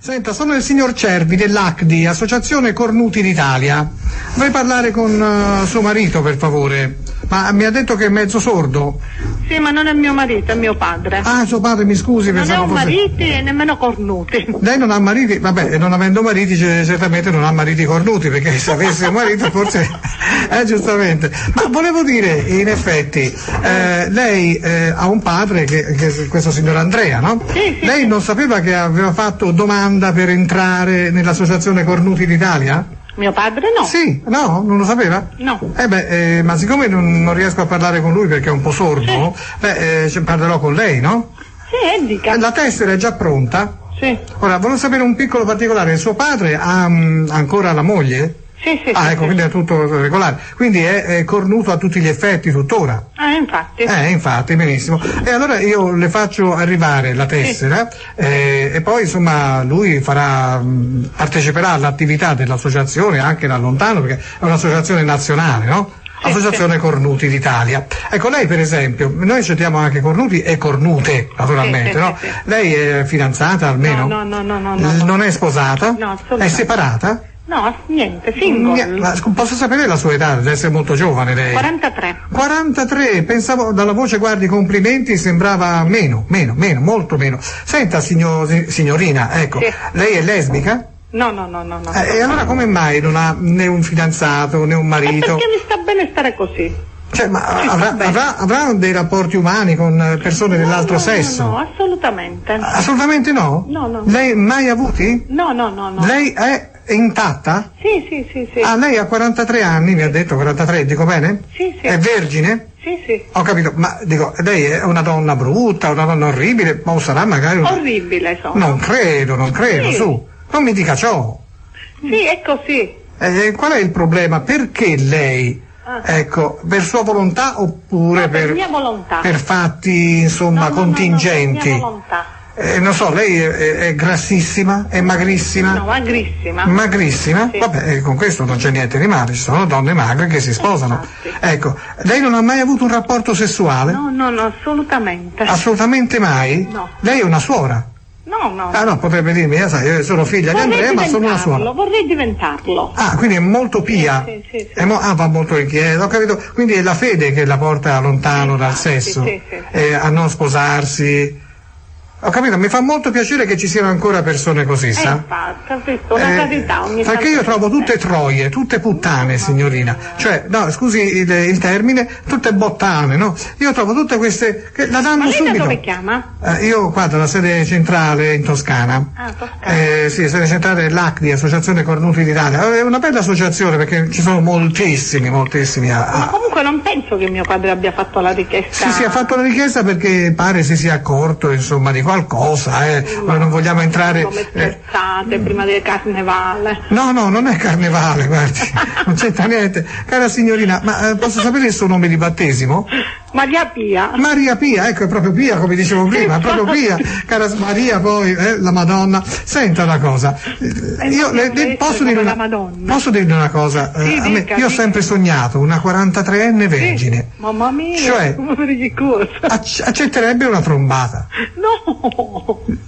Senta, sono il signor Cervi dell'ACDI, Associazione Cornuti d'Italia. Vuoi parlare con suo marito, per favore? Ma mi ha detto che è mezzo sordo. Sì, ma non è mio marito, è mio padre. Ah, suo padre, mi scusi, non pensavo è un fosse... mariti e nemmeno cornuti. Lei non ha mariti? Vabbè, non avendo mariti certamente non ha mariti cornuti, perché se avesse un marito forse... giustamente. Ma volevo dire, in effetti, lei ha un padre che è questo signor Andrea, no? Sì, sì. Lei non sapeva che aveva fatto domanda per entrare nell'Associazione Cornuti d'Italia? Mio padre no. Sì, no? Non lo sapeva? No. Ma siccome non riesco a parlare con lui perché è un po' sordo, parlerò con lei, no? Sì, dica. La tessera è già pronta? Sì. Ora, volevo sapere un piccolo particolare. Suo padre ha ancora la moglie? Sì, sì. Ah, sì, ecco, sì. quindi è tutto regolare. Quindi è cornuto a tutti gli effetti tuttora? Infatti. Infatti, benissimo. E allora io le faccio arrivare la tessera e poi insomma lui parteciperà all'attività dell'associazione anche da lontano, perché è un'associazione nazionale, no? Associazione Cornuti d'Italia. Ecco, lei per esempio, noi accettiamo anche cornuti e cornute, naturalmente, no? Sì. Lei è fidanzata almeno? No. Non è sposata? No, assolutamente. È separata? No, niente, single. Ma posso sapere la sua età? Deve essere molto giovane lei. 43. 43, pensavo, dalla voce, guardi, complimenti, sembrava meno, molto meno. Senta, signorina, ecco, Sì. lei è lesbica? No. E allora come mai non ha né un fidanzato né un marito? Perché mi sta bene stare così. Cioè, ma sta bene. avrà dei rapporti umani con persone dell'altro sesso? No, assolutamente. Assolutamente no? No. Lei mai avuti? No. Lei è intatta? Sì. Ah, lei ha 43 anni, mi ha detto, 43, dico bene? Sì. È vergine? Sì. Ho capito, ma dico, lei è una donna brutta, una donna orribile, ma sarà magari Orribile sono. Non credo, Sì. su, non mi dica ciò. Sì, è così. Qual è il problema? Perché lei, ecco, per sua volontà oppure No, per mia volontà. per fatti, insomma, No, contingenti? per mia volontà. Non so, lei è grassissima, è magrissima? No, magrissima. Magrissima? Sì. Vabbè, con questo non c'è niente di male, ci sono donne magre che si sposano. Infatti. Ecco, lei non ha mai avuto un rapporto sessuale? No, assolutamente. Assolutamente mai? No. Lei è una suora? No. Ah no, potrebbe dirmi, sai, io sono figlia di Andrea, ma sono una suora. Vorrei diventarlo. Ah, quindi è molto pia. Sì. Va molto in chiesa, ho capito. Quindi è la fede che la porta lontano dal sesso, sì. a non sposarsi. Ho capito, mi fa molto piacere che ci siano ancora persone così, sa? Infatti, ho visto una carità ogni Perché io trovo tutte troie, tutte puttane, signorina. Cioè, no, scusi il termine, tutte bottane, no? Io trovo tutte queste che la danno Ma lei subito. da dove chiama? Io qua dalla sede centrale in Toscana. Toscana. Sì, sede centrale dell'ACDI, Associazione Cornuti d'Italia. È una bella associazione perché ci sono moltissimi. Ma comunque non penso che mio padre abbia fatto la richiesta. Sì, ha fatto la richiesta perché pare si sia accorto, insomma, di qualcosa, non vogliamo entrare. Come scherzate prima del carnevale. No, non è carnevale, guardi, non c'entra niente. Cara signorina, ma posso sapere il suo nome di battesimo? Maria Pia. Maria Pia, ecco, è proprio Pia, come dicevo prima, è proprio Pia, cara Maria, poi la Madonna. Senta una cosa, posso dirle una cosa? Io ho sempre sognato una 43enne vergine. Mamma mia, cioè, accetterebbe una trombata. No.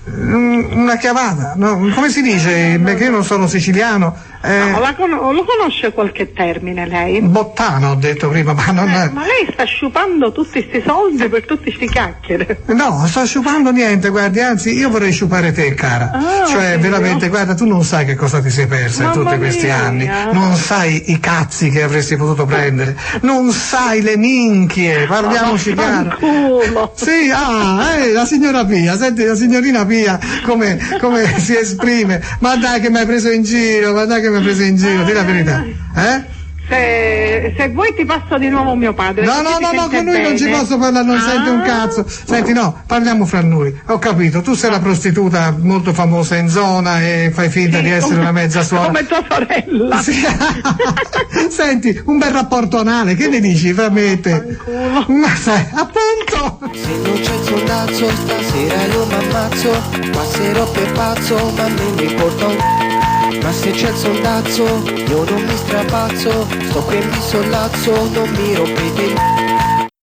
Una chiavata, no? Come si dice? Perché io non sono siciliano. Lo conosce qualche termine lei? Bottano, ho detto prima, ma non è. Ma lei sta sciupando tutti questi soldi per tutti questi chiacchiere. No, non sto sciupando niente, guardi, anzi io vorrei sciupare te, cara. Cioè, veramente, guarda, tu non sai che cosa ti sei persa in tutti questi anni. Non sai i cazzi che avresti potuto prendere. Non sai le minchie, parliamoci chiaro. Sì, la signora Pia, senti la signorina Pia come si esprime. Ma dai che mi hai preso in giro, di la verità. Se vuoi ti passo di nuovo mio padre. No, con lui non ci posso parlare, non sente un cazzo. Senti, no, parliamo fra noi. Ho capito, tu sei la prostituta molto famosa in zona e fai finta di essere una mezza suora. Come tua sorella. Sì. Senti, un bel rapporto anale, che ne dici fra me e te? Ma sai, appunto. Se non c'è il sondazzo, stasera io m'ammazzo. Passerò per pazzo, ma non mi importa un ma se c'è il sondazzo, io non mi strapazzo. Sto qui e mi sollazzo, non mi rompete il